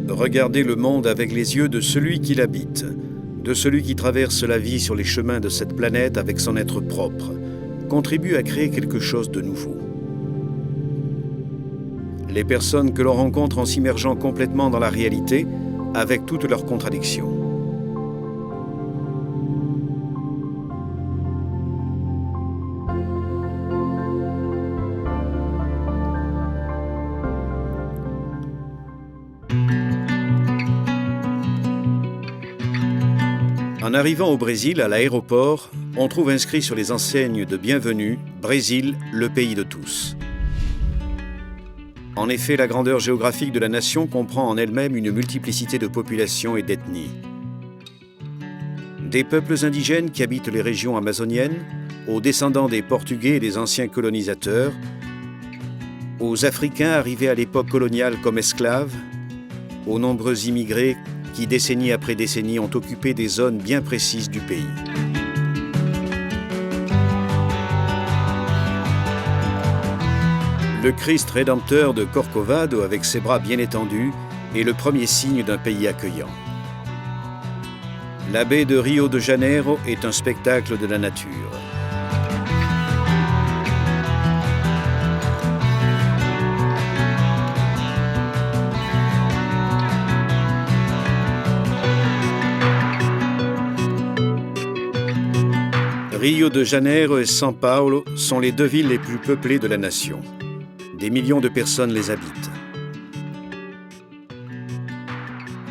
Regardez le monde avec les yeux de celui qui l'habite, de celui qui traverse la vie sur les chemins de cette planète avec son être propre, contribue à créer quelque chose de nouveau. Les personnes que l'on rencontre en s'immergeant complètement dans la réalité, avec toutes leurs contradictions. En arrivant au Brésil, à l'aéroport, on trouve inscrit sur les enseignes de bienvenue « Brésil, le pays de tous ». En effet, la grandeur géographique de la nation comprend en elle-même une multiplicité de populations et d'ethnies. Des peuples indigènes qui habitent les régions amazoniennes, aux descendants des Portugais et des anciens colonisateurs, aux Africains arrivés à l'époque coloniale comme esclaves, aux nombreux immigrés qui, décennie après décennie, ont occupé des zones bien précises du pays. Le Christ rédempteur de Corcovado, avec ses bras bien étendus, est le premier signe d'un pays accueillant. La baie de Rio de Janeiro est un spectacle de la nature. Rio de Janeiro et São Paulo sont les deux villes les plus peuplées de la nation. Des millions de personnes les habitent.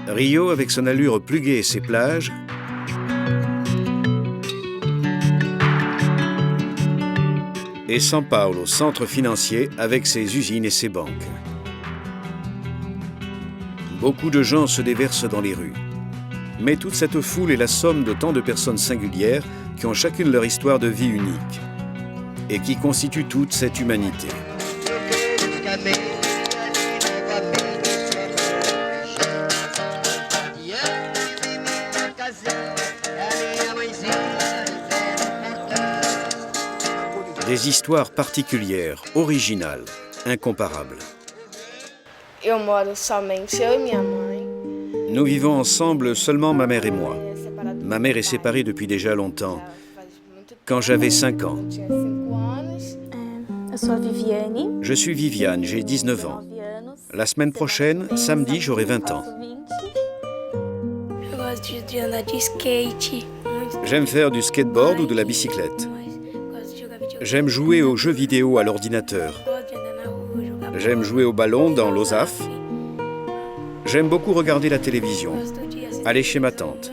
Rio, avec son allure plus gaie et ses plages, et São Paulo, centre financier, avec ses usines et ses banques. Beaucoup de gens se déversent dans les rues. Mais toute cette foule est la somme de tant de personnes singulières qui ont chacune leur histoire de vie unique et qui constituent toute cette humanité. Des histoires particulières, originales, incomparables. Eu moro somente eu e minha mãe. Nous vivons ensemble, seulement ma mère et moi. Ma mère est séparée depuis déjà longtemps, quand j'avais 5 ans. Je suis Viviane, j'ai 19 ans. La semaine prochaine, samedi, j'aurai 20 ans. J'aime faire du skateboard ou de la bicyclette. J'aime jouer aux jeux vidéo à l'ordinateur. J'aime jouer au ballon dans l'OSAF. J'aime beaucoup regarder la télévision, aller chez ma tante.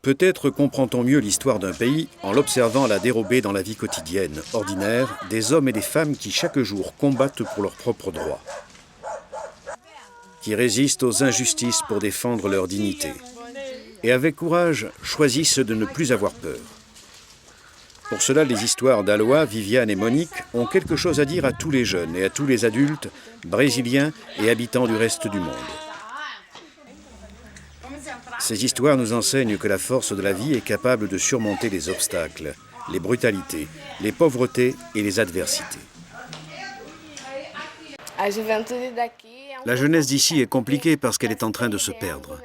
Peut-être comprend-on mieux l'histoire d'un pays en l'observant à la dérobée dans la vie quotidienne, ordinaire, des hommes et des femmes qui chaque jour combattent pour leurs propres droits, qui résistent aux injustices pour défendre leur dignité, et avec courage choisissent de ne plus avoir peur. Pour cela, les histoires d'Aloa, Viviane et Monique ont quelque chose à dire à tous les jeunes et à tous les adultes, brésiliens et habitants du reste du monde. Ces histoires nous enseignent que la force de la vie est capable de surmonter les obstacles, les brutalités, les pauvretés et les adversités. La jeunesse d'ici est compliquée parce qu'elle est en train de se perdre.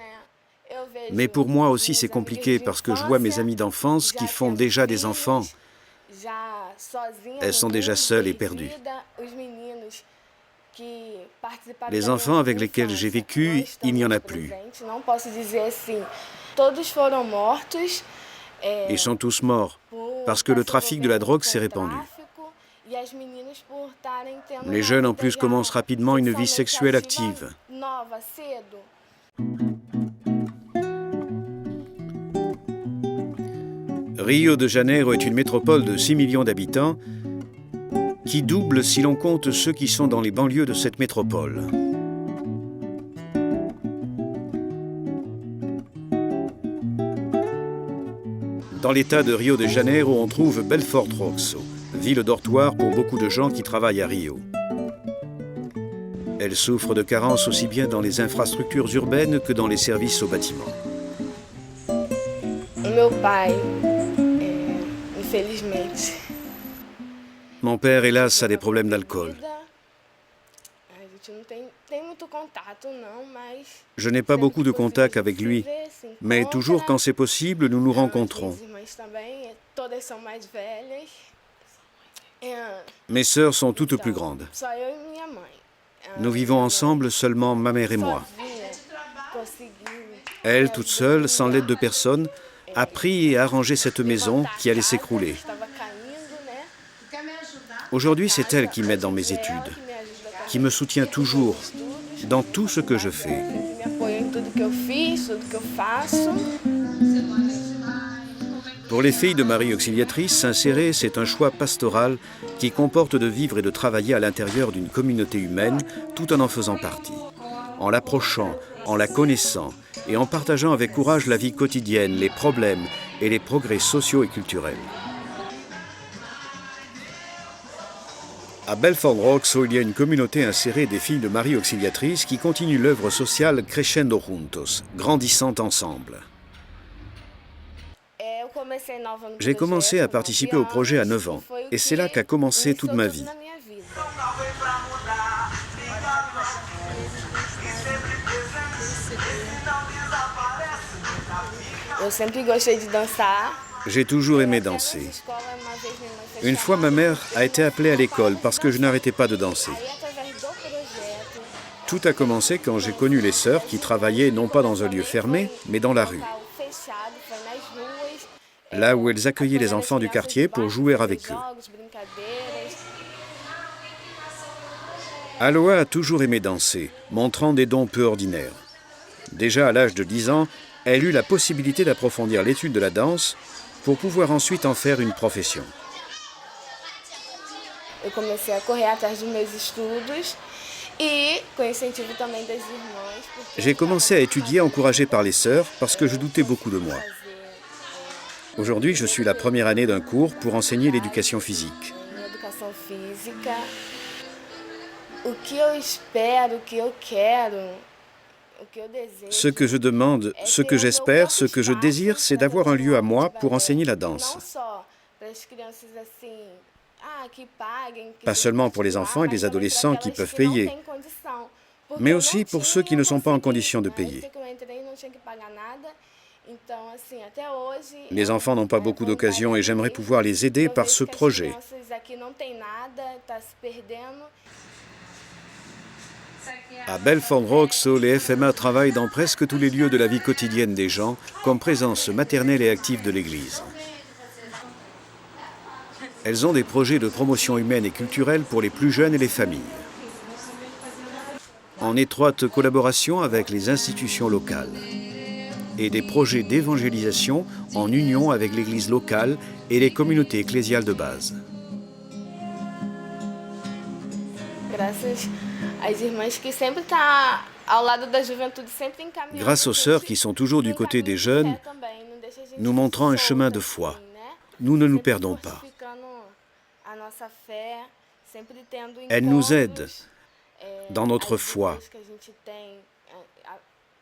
Mais pour moi aussi c'est compliqué parce que je vois mes amies d'enfance qui font déjà des enfants. Elles sont déjà seules et perdues. Les enfants avec lesquels j'ai vécu, il n'y en a plus. Ils sont tous morts parce que le trafic de la drogue s'est répandu. Les jeunes en plus commencent rapidement une vie sexuelle active. Rio de Janeiro est une métropole de 6 millions d'habitants qui double si l'on compte ceux qui sont dans les banlieues de cette métropole. Dans l'état de Rio de Janeiro, on trouve Belfort Roxo, ville dortoir pour beaucoup de gens qui travaillent à Rio. Elle souffre de carences aussi bien dans les infrastructures urbaines que dans les services aux bâtiments. Meu pai infelizmente. Mon père, hélas, a des problèmes d'alcool. A gente não tem muito contato, não, mas Je n'ai pas beaucoup de contact avec lui, mais toujours quand c'est possible, nous nous rencontrons. As irmãs também, todas são mais velhas. Mes sœurs sont toutes plus grandes. Só eu e minha mãe. Nous vivons ensemble, seulement ma mère et moi. Sozinha, conseguiu. Elle, toute seule, sans l'aide de personne, a pris et arrangé cette maison qui allait s'écrouler. Estava caindo, né? Aujourd'hui, c'est elle qui m'aide dans mes études, qui me soutient toujours dans tout ce que je fais. Me apoiou em tudo que eu fiz, tudo que eu faço. Pour les filles de Marie Auxiliatrice, s'insérer, c'est un choix pastoral qui comporte de vivre et de travailler à l'intérieur d'une communauté humaine tout en faisant partie, en l'approchant, en la connaissant et en partageant avec courage la vie quotidienne, les problèmes et les progrès sociaux et culturels. À Belford Roxo, il y a une communauté insérée des filles de Marie Auxiliatrice qui continue l'œuvre sociale Crescendo Juntos, grandissant ensemble. J'ai commencé à participer au projet à 9 ans, et c'est là qu'a commencé toute ma vie. Eu sempre gostei de dançar. J'ai toujours aimé danser. Une fois, ma mère a été appelée à l'école parce que je n'arrêtais pas de danser. Aí, através do projeto, Tout a commencé quand j'ai connu les sœurs qui travaillaient non pas dans un lieu fermé, mais dans la rue, local fechado, foi nas ruas. là où elles accueillaient les enfants du quartier pour jouer avec eux. Jogos, brincadeiras. Aloha a toujours aimé danser, montrant des dons peu ordinaires. Déjà à l'âge de 10 ans, elle eut la possibilité d'approfondir l'étude de la danse pour pouvoir ensuite en faire une profession. Eu comecei a correr atrás dos meus estudos e com o incentivo também das irmãs. Porque J'ai commencé à étudier encouragé par les sœurs parce que je doutais beaucoup de moi. fazer Aujourd'hui, je suis la première année d'un cours pour enseigner l'éducation physique. em educação física. O que eu espero, o que eu quero, o que eu desejo. Ce que je demande, ce que j'espère, ce que je désire, c'est d'avoir un lieu à moi pour enseigner la danse. Não só para as crianças assim, que paguem, que Pas seulement pour les enfants et les mas também adolescents para qui aquelas peuvent que não payer, têm condição. Porque mais eu aussi não pour tinha, ceux qui ne sont pas en consegui, condition de né? payer. Eu sei que eu entrei, não tinha que pagar nada. Então, assim, até hoje, Les enfants n'ont pas beaucoup d'occasions et j'aimerais pouvoir les aider eu par vejo ce que as projet. crianças aqui não tem nada, tá se perdendo. À Belford Roxo, les FMA travaillent dans presque tous les lieux de la vie quotidienne des gens, comme présence maternelle et active de l'Église. Elles ont des projets de promotion humaine et culturelle pour les plus jeunes et les familles, en étroite collaboration avec les institutions locales, et des projets d'évangélisation en union avec l'Église locale et les communautés ecclésiales de base. Graças às irmãs que sempre tá ao lado da juventude, sempre encaminhando. Grâce aux sœurs qui sont toujours du côté des jeunes, nous montrant un chemin de foi. Nous ne nous perdons pas. Elles nous aident dans notre foi,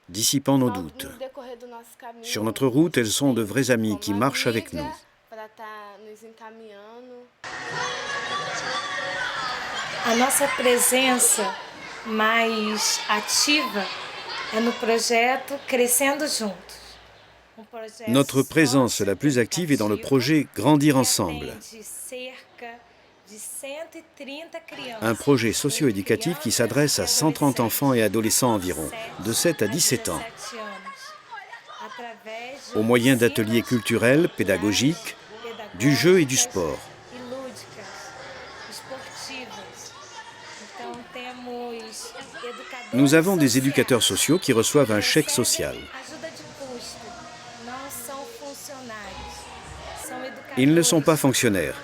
dissipant nos doutes. Sur notre route, elles sont de vraies amies qui marchent avec nous. A nossa presença mais ativa é no projeto Crescendo Juntos. Notre présence la plus active est dans le projet Grandir ensemble, un projet socio-éducatif qui s'adresse à 130 enfants et adolescents environ, de 7 à 17 ans, au moyen d'ateliers culturels, pédagogiques, du jeu et du sport. Nous avons des éducateurs sociaux qui reçoivent un chèque social. Ils ne sont pas fonctionnaires.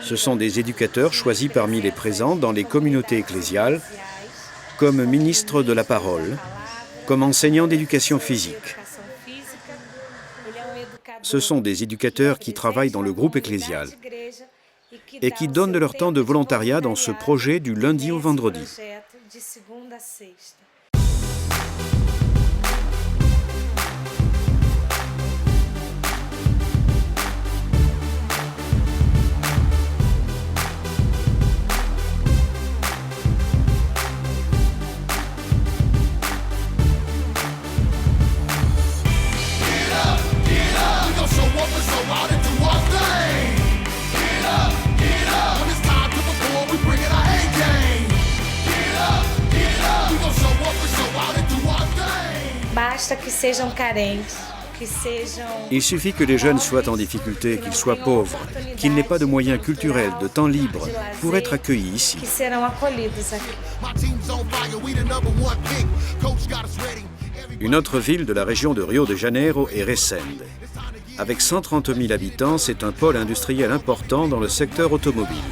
Ce sont des éducateurs choisis parmi les présents dans les communautés ecclésiales, comme ministres de la parole, comme enseignants d'éducation physique. Ce sont des éducateurs qui travaillent dans le groupe ecclésial et qui donnent de leur temps de volontariat dans ce projet du lundi au vendredi. basta que sejam carentes, que sejam... Il suffit que les jeunes soient en difficulté, qu'ils soient pauvres, qu'ils n'aient pas de moyens culturels, de temps libre pour être accueillis ici. que serão acolhidos aqui. Une autre ville de la région de Rio de Janeiro est Resende. Avec 130 000 habitants, c'est un pôle industriel important dans le secteur automobile.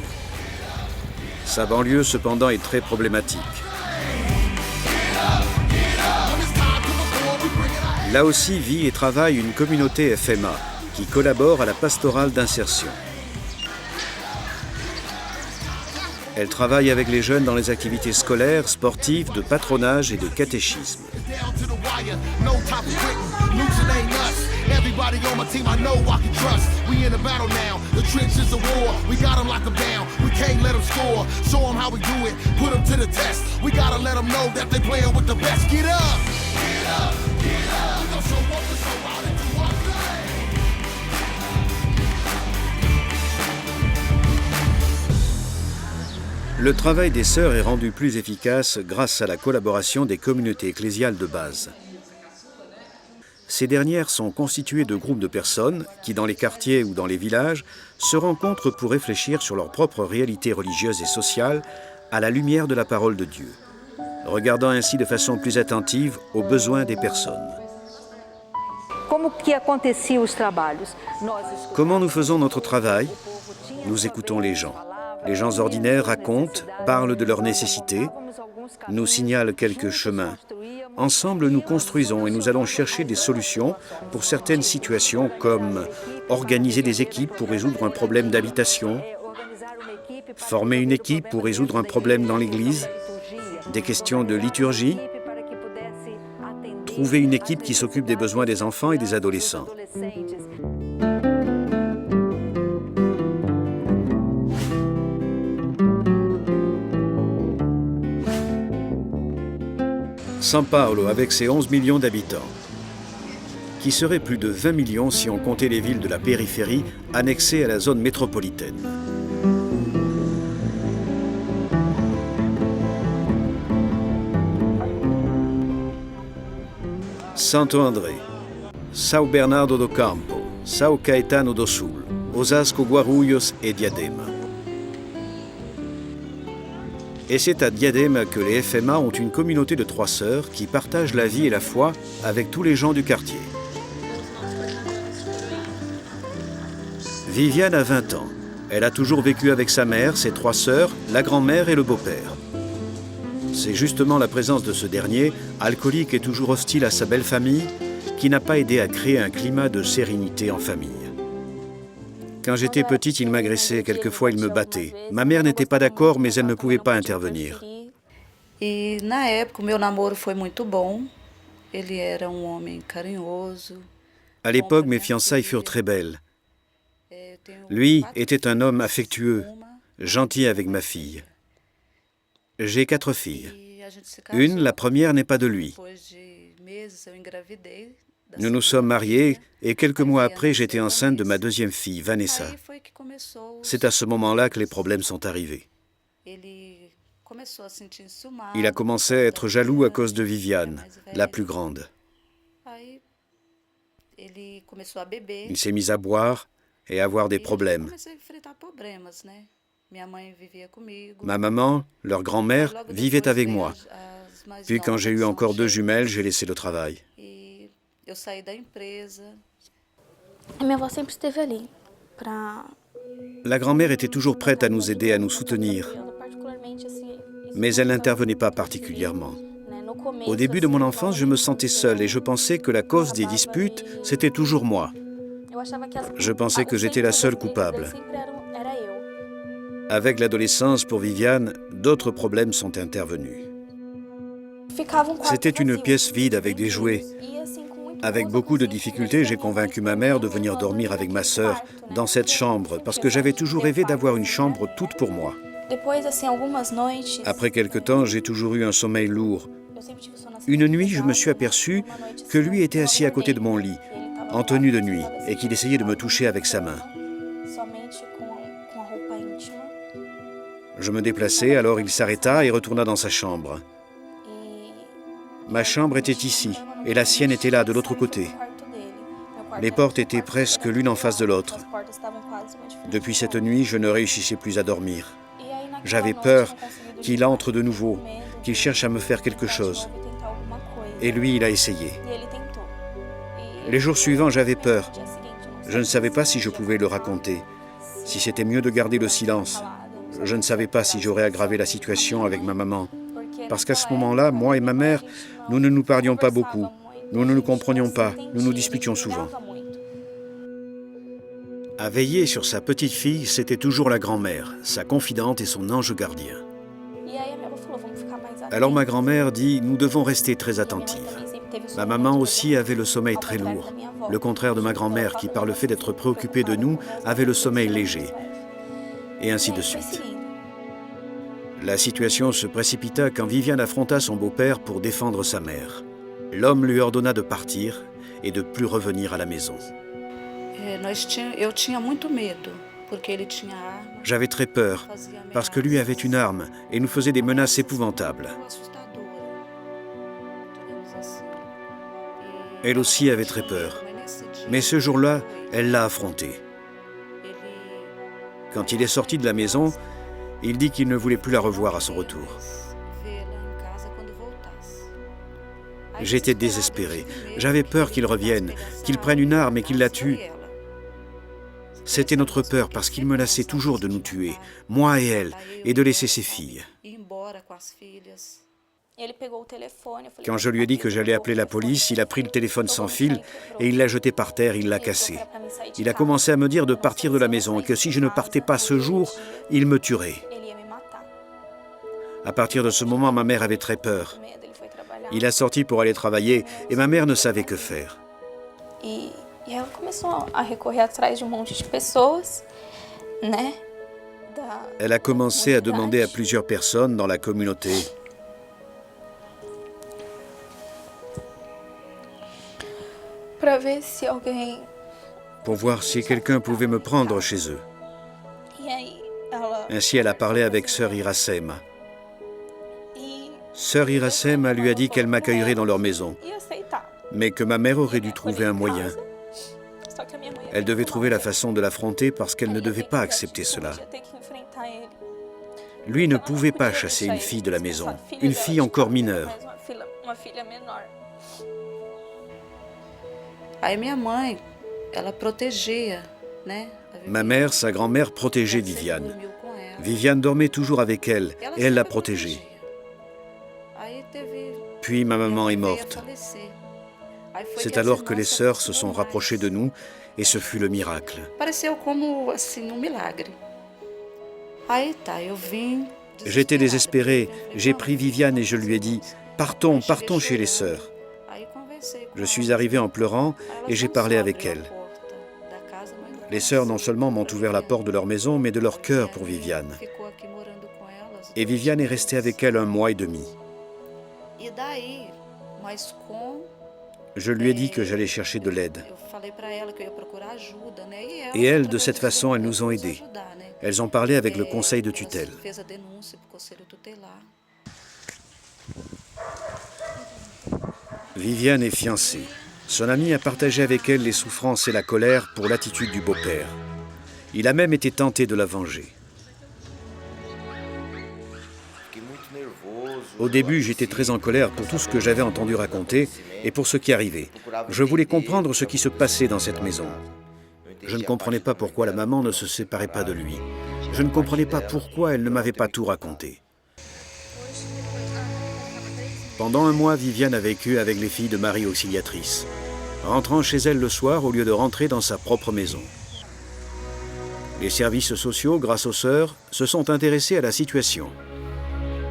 Sa banlieue, cependant, est très problématique. Là aussi vit et travaille une communauté FMA qui collabore à la pastorale d'insertion. Elle travaille avec les jeunes dans les activités scolaires, sportives, de patronage et de catéchisme. Everybody on my team I know I can trust. We in a battle now, the trenches of war. We gotta lock them down, we can't let them score. Show them how we do it, put them to the test. We gotta let them know that they playing with the best. Get up! Get up! Get up! We gon' show up and show out and do our thing. Le travail des sœurs est rendu plus efficace grâce à la collaboration des communautés ecclésiales de base. Ces dernières sont constituées de groupes de personnes qui, dans les quartiers ou dans les villages, se rencontrent pour réfléchir sur leur propre réalité religieuse et sociale à la lumière de la parole de Dieu, regardant ainsi de façon plus attentive aux besoins des personnes. Comment nous faisons notre travail? Nous écoutons les gens. Les gens ordinaires racontent, parlent de leurs nécessités, nous signalent quelques chemins. Ensemble, nous construisons et nous allons chercher des solutions pour certaines situations comme organiser des équipes pour résoudre un problème d'habitation, former une équipe pour résoudre un problème dans l'église, des questions de liturgie, trouver une équipe qui s'occupe des besoins des enfants et des adolescents. São Paulo, avec ses 11 millions d'habitants, qui serait plus de 20 millions si on comptait les villes de la périphérie annexées à la zone métropolitaine. Santo André, São Bernardo do Campo, São Caetano do Sul, Osasco, Guarulhos et Diadema. Et c'est à Diadema que les FMA ont une communauté de 3 sœurs qui partagent la vie et la foi avec tous les gens du quartier. Viviane a 20 ans. Elle a toujours vécu avec sa mère, ses 3 sœurs, la grand-mère et le beau-père. C'est justement la présence de ce dernier, alcoolique et toujours hostile à sa belle famille, qui n'a pas aidé à créer un climat de sérénité en famille. Quand j'étais petite, il m'agressait, quelquefois il me battait. Ma mère n'était pas d'accord, mais elle ne pouvait pas intervenir. E na época, o meu namoro foi muito bom. Ele era homem carinhoso. À l'époque, mes fiançailles furent très belles. Lui était un homme affectueux, gentil avec ma fille. J'ai 4 filles. Une, la première, n'est pas de lui. Nous nous sommes mariés et quelques mois après, j'étais enceinte de ma 2e fille, Vanessa. C'est à ce moment-là que les problèmes sont arrivés. Il a commencé à être jaloux à cause de Viviane, la plus grande. Il s'est mis à boire et à avoir des problèmes. Ma maman, leur grand-mère, vivait avec moi. Puis quand j'ai eu encore 2 jumelles, j'ai laissé le travail. La grand-mère était toujours prête à nous aider, à nous soutenir. Mais elle n'intervenait pas particulièrement. Au début de mon enfance, je me sentais seule et je pensais que la cause des disputes, c'était toujours moi. Je pensais que j'étais la seule coupable. Avec l'adolescence, pour Viviane, d'autres problèmes sont intervenus. C'était une pièce vide avec des jouets. Avec beaucoup de difficultés, j'ai convaincu ma mère de venir dormir avec ma sœur dans cette chambre parce que j'avais toujours rêvé d'avoir une chambre toute pour moi. Après quelque temps, j'ai toujours eu un sommeil lourd. Une nuit, je me suis aperçu que lui était assis à côté de mon lit, en tenue de nuit, et qu'il essayait de me toucher avec sa main. Je me déplaçais, alors il s'arrêta et retourna dans sa chambre. Ma chambre était ici, et la sienne était là, de l'autre côté. Les portes étaient presque l'une en face de l'autre. Depuis cette nuit, je ne réussissais plus à dormir. J'avais peur qu'il entre de nouveau, qu'il cherche à me faire quelque chose. Et lui, il a essayé. Les jours suivants, j'avais peur. Je ne savais pas si je pouvais le raconter, si c'était mieux de garder le silence. Je ne savais pas si j'aurais aggravé la situation avec ma maman. Parce qu'à ce moment-là, moi et ma mère, nous ne nous parlions pas beaucoup. Nous ne nous comprenions pas, nous nous disputions souvent. À veiller sur sa petite-fille, c'était toujours la grand-mère, sa confidente et son ange gardien. Alors ma grand-mère dit « Nous devons rester très attentives ». Ma maman aussi avait le sommeil très lourd, le contraire de ma grand-mère qui, par le fait d'être préoccupée de nous, avait le sommeil léger. Et ainsi de suite. La situation se précipita quand Viviane affronta son beau-père pour défendre sa mère. L'homme lui ordonna de partir et de plus revenir à la maison. J'avais très peur, parce que lui avait une arme et nous faisait des menaces épouvantables. Elle aussi avait très peur, mais ce jour-là, elle l'a affronté. Quand il est sorti de la maison, il dit qu'il ne voulait plus la revoir à son retour. J'étais désespéré. J'avais peur qu'il revienne, qu'il prenne une arme et qu'il la tue. C'était notre peur parce qu'il menaçait toujours de nous tuer, moi et elle, et de laisser ses filles. Quand je lui ai dit que j'allais appeler la police, il a pris le téléphone sans fil et il l'a jeté par terre, il l'a cassé. Il a commencé à me dire de partir de la maison et que si je ne partais pas ce jour, il me tuerait. À partir de ce moment, ma mère avait très peur. Il a sorti pour aller travailler et ma mère ne savait que faire. Elle a commencé à demander à plusieurs personnes dans la communauté pour voir si quelqu'un pouvait me prendre chez eux. Ainsi, elle a parlé avec sœur Iracema. Sœur Iracema lui a dit qu'elle m'accueillerait dans leur maison, mais que ma mère aurait dû trouver un moyen. Elle devait trouver la façon de l'affronter parce qu'elle ne devait pas accepter cela. Lui ne pouvait pas chasser une fille de la maison, une fille encore mineure. Ma mère, sa grand-mère, protégeait Viviane. Viviane dormait toujours avec elle et elle la protégeait. Puis ma maman est morte. C'est alors que les sœurs se sont rapprochées de nous et ce fut le miracle. J'étais désespéré. J'ai pris Viviane et je lui ai dit « Partons, partons chez les sœurs ». Je suis arrivé en pleurant et j'ai parlé avec elles. Les sœurs non seulement m'ont ouvert la porte de leur maison, mais de leur cœur pour Viviane. Et Viviane est restée avec elles 1 mois et demi. Je lui ai dit que j'allais chercher de l'aide. Et elles, de cette façon, elles nous ont aidés. Elles ont parlé avec le conseil de tutelle. Viviane est fiancée. Son ami a partagé avec elle les souffrances et la colère pour l'attitude du beau-père. Il a même été tenté de la venger. Au début, j'étais très en colère pour tout ce que j'avais entendu raconter et pour ce qui arrivait. Je voulais comprendre ce qui se passait dans cette maison. Je ne comprenais pas pourquoi la maman ne se séparait pas de lui. Je ne comprenais pas pourquoi elle ne m'avait pas tout raconté. Pendant 1 mois, Viviane a vécu avec les filles de Marie Auxiliatrice, rentrant chez elle le soir au lieu de rentrer dans sa propre maison. Les services sociaux, grâce aux sœurs, se sont intéressés à la situation.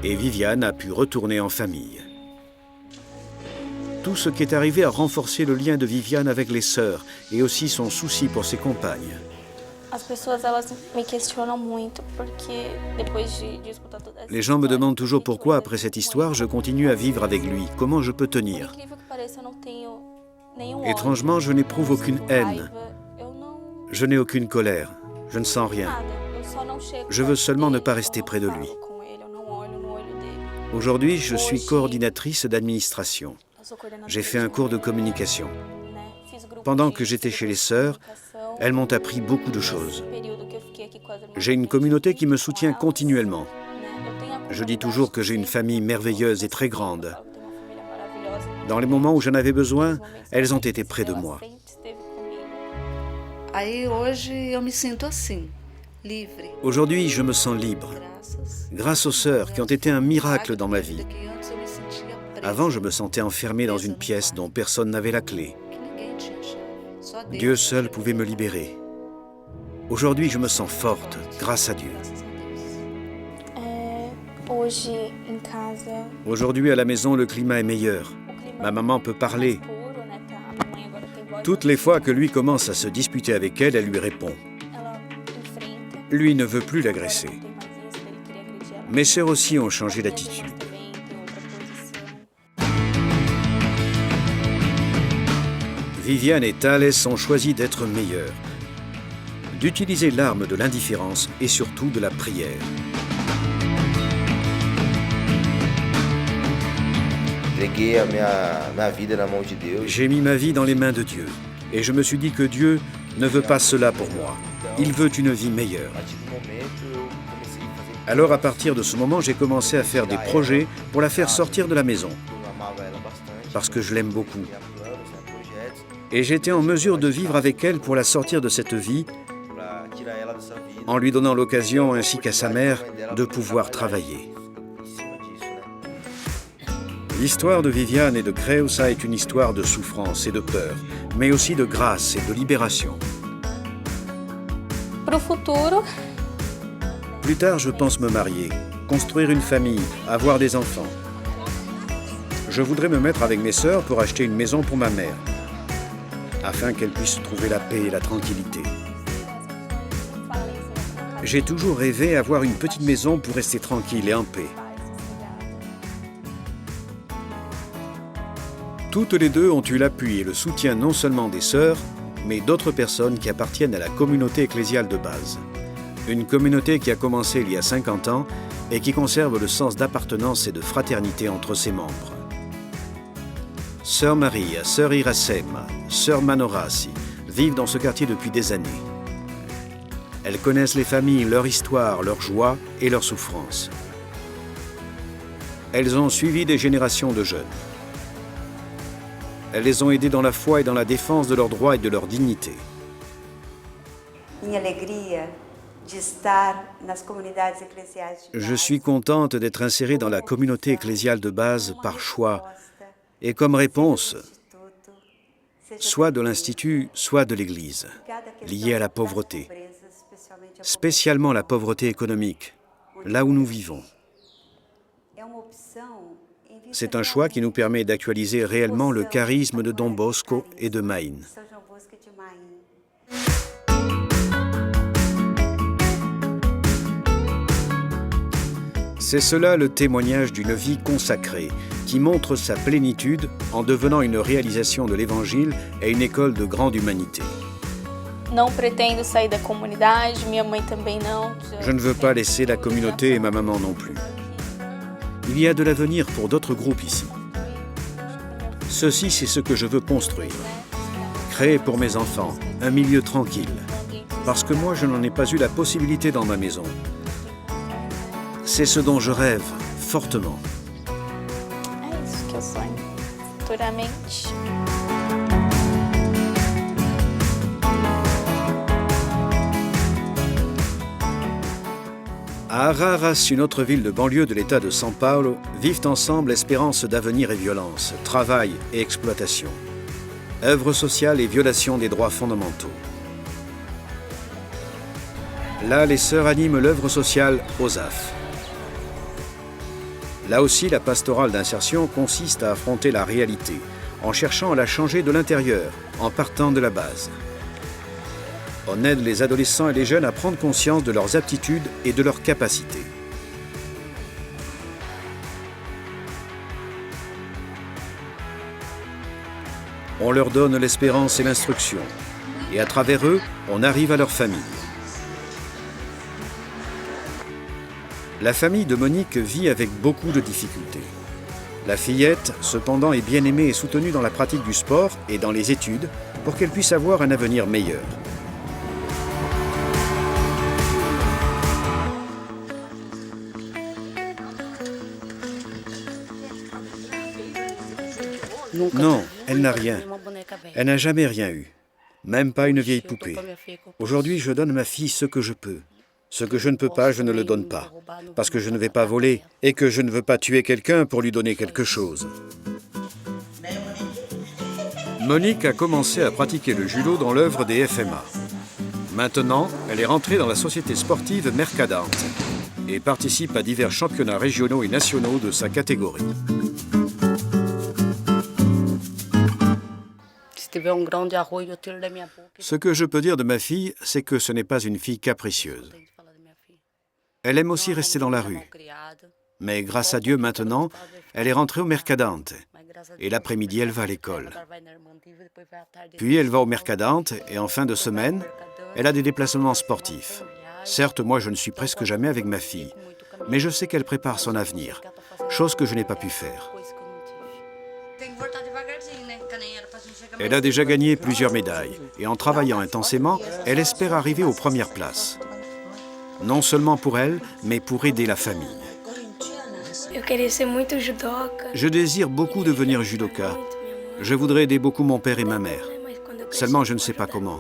Et Viviane a pu retourner en famille. Tout ce qui est arrivé a renforcé le lien de Viviane avec les sœurs et aussi son souci pour ses compagnes. Les gens me demandent toujours pourquoi, après cette histoire, je continue à vivre avec lui. Comment je peux tenir? Étrangement, je n'éprouve aucune haine. Je n'ai aucune colère. Je ne sens rien. Je veux seulement ne pas rester près de lui. Aujourd'hui, je suis coordinatrice d'administration. j'ai fait un cours de communication. Pendant que j'étais chez les sœurs, elles m'ont appris beaucoup de choses. J'ai une communauté qui me soutient continuellement. Je dis toujours que j'ai une famille merveilleuse et très grande. Dans les moments où j'en avais besoin, elles ont été près de moi. Aí hoje eu me sinto assim, livre. Aujourd'hui, je me sens libre, grâce aux sœurs qui ont été un miracle dans ma vie. Avant, je me sentais enfermé dans une pièce dont personne n'avait la clé. Dieu seul pouvait me libérer. Aujourd'hui, je me sens forte, grâce à Dieu. Aujourd'hui, à la maison, le climat est meilleur. Ma maman peut parler. Toutes les fois que lui commence à se disputer avec elle, elle lui répond. Lui ne veut plus l'agresser. Mes sœurs aussi ont changé d'attitude. Viviane et Thales ont choisi d'être meilleurs, d'utiliser l'arme de l'indifférence et surtout de la prière. J'ai mis ma vie dans les mains de Dieu et je me suis dit que Dieu ne veut pas cela pour moi. Il veut une vie meilleure. Alors à partir de ce moment, j'ai commencé à faire des projets pour la faire sortir de la maison parce que je l'aime beaucoup. Et j'étais en mesure de vivre avec elle pour la sortir de cette vie en lui donnant l'occasion ainsi qu'à sa mère de pouvoir travailler. L'histoire de Viviane et de Creusa est une histoire de souffrance et de peur, mais aussi de grâce et de libération. Plus tard, je pense me marier, construire une famille, avoir des enfants. Je voudrais me mettre avec mes sœurs pour acheter une maison pour ma mère, afin qu'elle puisse trouver la paix et la tranquillité. J'ai toujours rêvé avoir une petite maison pour rester tranquille et en paix. Toutes les deux ont eu l'appui et le soutien non seulement des sœurs, mais d'autres personnes qui appartiennent à la communauté ecclésiale de base. Une communauté qui a commencé il y a 50 ans et qui conserve le sens d'appartenance et de fraternité entre ses membres. Sœur Maria, Sœur Iracema, Sœur Manorasi vivent dans ce quartier depuis des années. Elles connaissent les familles, leur histoire, leurs joies et leurs souffrances. Elles ont suivi des générations de jeunes. Elles les ont aidés dans la foi et dans la défense de leurs droits et de leur dignité. Je suis contente d'être insérée dans la communauté ecclésiale de base par choix et comme réponse, soit de l'Institut, soit de l'Église, liée à la pauvreté, spécialement la pauvreté économique, là où nous vivons. C'est un choix qui nous permet d'actualiser réellement le charisme de Dom Bosco et de Maïn. C'est cela le témoignage d'une vie consacrée, qui montre sa plénitude en devenant une réalisation de l'Évangile et une école de grande humanité. Je ne veux pas laisser la communauté et ma maman non plus. Il y a de l'avenir pour d'autres groupes ici. Ceci, c'est ce que je veux construire. Créer pour mes enfants un milieu tranquille. Parce que moi, je n'en ai pas eu la possibilité dans ma maison. C'est ce dont je rêve fortement. À Araras, une autre ville de banlieue de l'État de São Paulo, vivent ensemble espérance d'avenir et violence, travail et exploitation, œuvre sociale et violation des droits fondamentaux. Là, les sœurs animent l'œuvre sociale OSAF. Là aussi, la pastorale d'insertion consiste à affronter la réalité, en cherchant à la changer de l'intérieur, en partant de la base. On aide les adolescents et les jeunes à prendre conscience de leurs aptitudes et de leurs capacités. On leur donne l'espérance et l'instruction, et à travers eux, on arrive à leur famille. La famille de Monique vit avec beaucoup de difficultés. La fillette, cependant, est bien aimée et soutenue dans la pratique du sport et dans les études pour qu'elle puisse avoir un avenir meilleur. Non, elle n'a rien. Elle n'a jamais rien eu. Même pas une vieille poupée. Aujourd'hui, je donne à ma fille ce que je peux. Ce que je ne peux pas, je ne le donne pas. Parce que je ne vais pas voler et que je ne veux pas tuer quelqu'un pour lui donner quelque chose. Monique a commencé à pratiquer le judo dans l'œuvre des FMA. Maintenant, elle est rentrée dans la société sportive Mercadante et participe à divers championnats régionaux et nationaux de sa catégorie. Ce que je peux dire de ma fille, c'est que ce n'est pas une fille capricieuse. Elle aime aussi rester dans la rue. Mais grâce à Dieu, maintenant, elle est rentrée au Mercadante. Et l'après-midi, elle va à l'école. Puis elle va au Mercadante et en fin de semaine, elle a des déplacements sportifs. Certes, moi, je ne suis presque jamais avec ma fille, mais je sais qu'elle prépare son avenir, chose que je n'ai pas pu faire. Elle a déjà gagné plusieurs médailles et en travaillant intensément, elle espère arriver aux premières places. Non seulement pour elle, mais pour aider la famille. Je désire beaucoup devenir judoka. Je voudrais aider beaucoup mon père et ma mère. Seulement, je ne sais pas comment.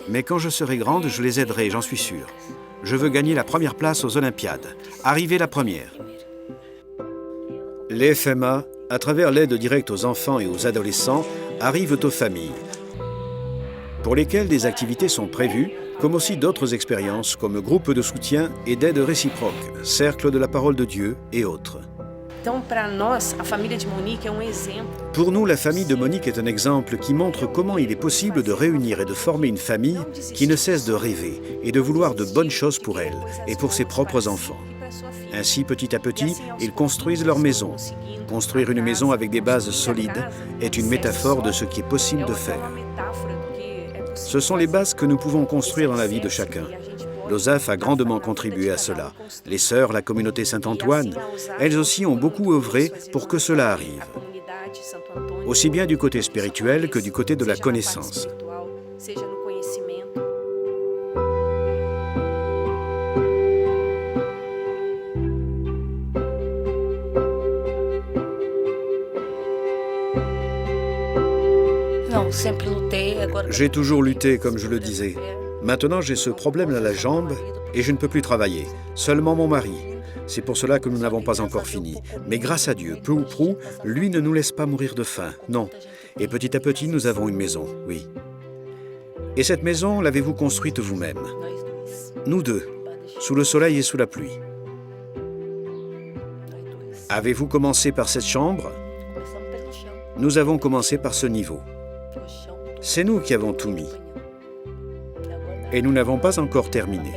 Mais quand je serai grande, je les aiderai, j'en suis sûr. Je veux gagner la première place aux Olympiades. Arriver la première. Les FMA, à travers l'aide directe aux enfants et aux adolescents, arrivent aux familles, pour lesquelles des activités sont prévues, comme aussi d'autres expériences comme groupe de soutien et d'aide réciproque, cercle de la parole de Dieu et autres. Pour nous, la famille de Monique est un exemple qui montre comment il est possible de réunir et de former une famille qui ne cesse de rêver et de vouloir de bonnes choses pour elle et pour ses propres enfants. Ainsi, petit à petit, ils construisent leur maison. Construire une maison avec des bases solides est une métaphore de ce qui est possible de faire. Ce sont les bases que nous pouvons construire dans la vie de chacun. L'OSAF a grandement contribué à cela. Les sœurs, la communauté Saint-Antoine, elles aussi ont beaucoup œuvré pour que cela arrive. Aussi bien du côté spirituel que du côté de la connaissance. J'ai toujours lutté, comme je le disais. Maintenant, j'ai ce problème à la jambe et je ne peux plus travailler. Seulement mon mari. C'est pour cela que nous n'avons pas encore fini. Mais grâce à Dieu, peu ou prou, lui ne nous laisse pas mourir de faim. Non. Et petit à petit, nous avons une maison, oui. Et cette maison, l'avez-vous construite vous-même? Nous deux, sous le soleil et sous la pluie. Avez-vous commencé par cette chambre? Nous avons commencé par ce niveau. C'est nous qui avons tout mis. Et nous n'avons pas encore terminé.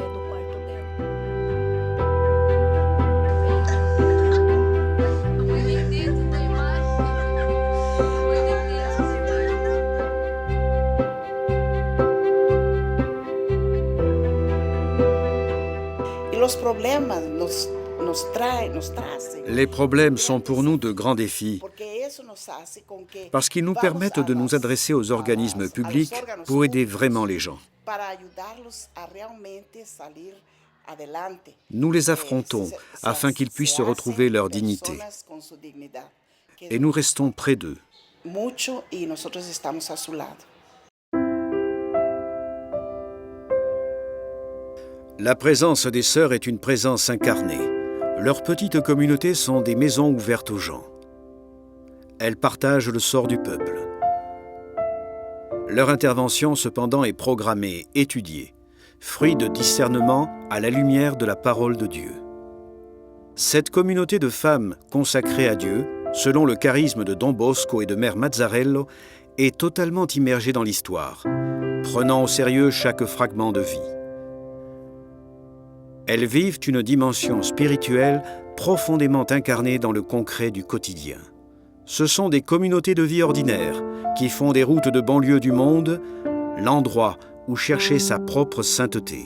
Les problèmes sont pour nous de grands défis parce qu'ils nous permettent de nous adresser aux organismes publics pour aider vraiment les gens. Nous les affrontons afin qu'ils puissent retrouver leur dignité. Et nous restons près d'eux. La présence des sœurs est une présence incarnée. Leurs petites communautés sont des maisons ouvertes aux gens. Elles partagent le sort du peuple. Leur intervention, cependant, est programmée, étudiée, fruit de discernement à la lumière de la parole de Dieu. Cette communauté de femmes consacrées à Dieu, selon le charisme de Don Bosco et de Mère Mazzarello, est totalement immergée dans l'histoire, prenant au sérieux chaque fragment de vie. Elles vivent une dimension spirituelle profondément incarnée dans le concret du quotidien. Ce sont des communautés de vie ordinaires qui font des routes de banlieue du monde l'endroit où chercher sa propre sainteté.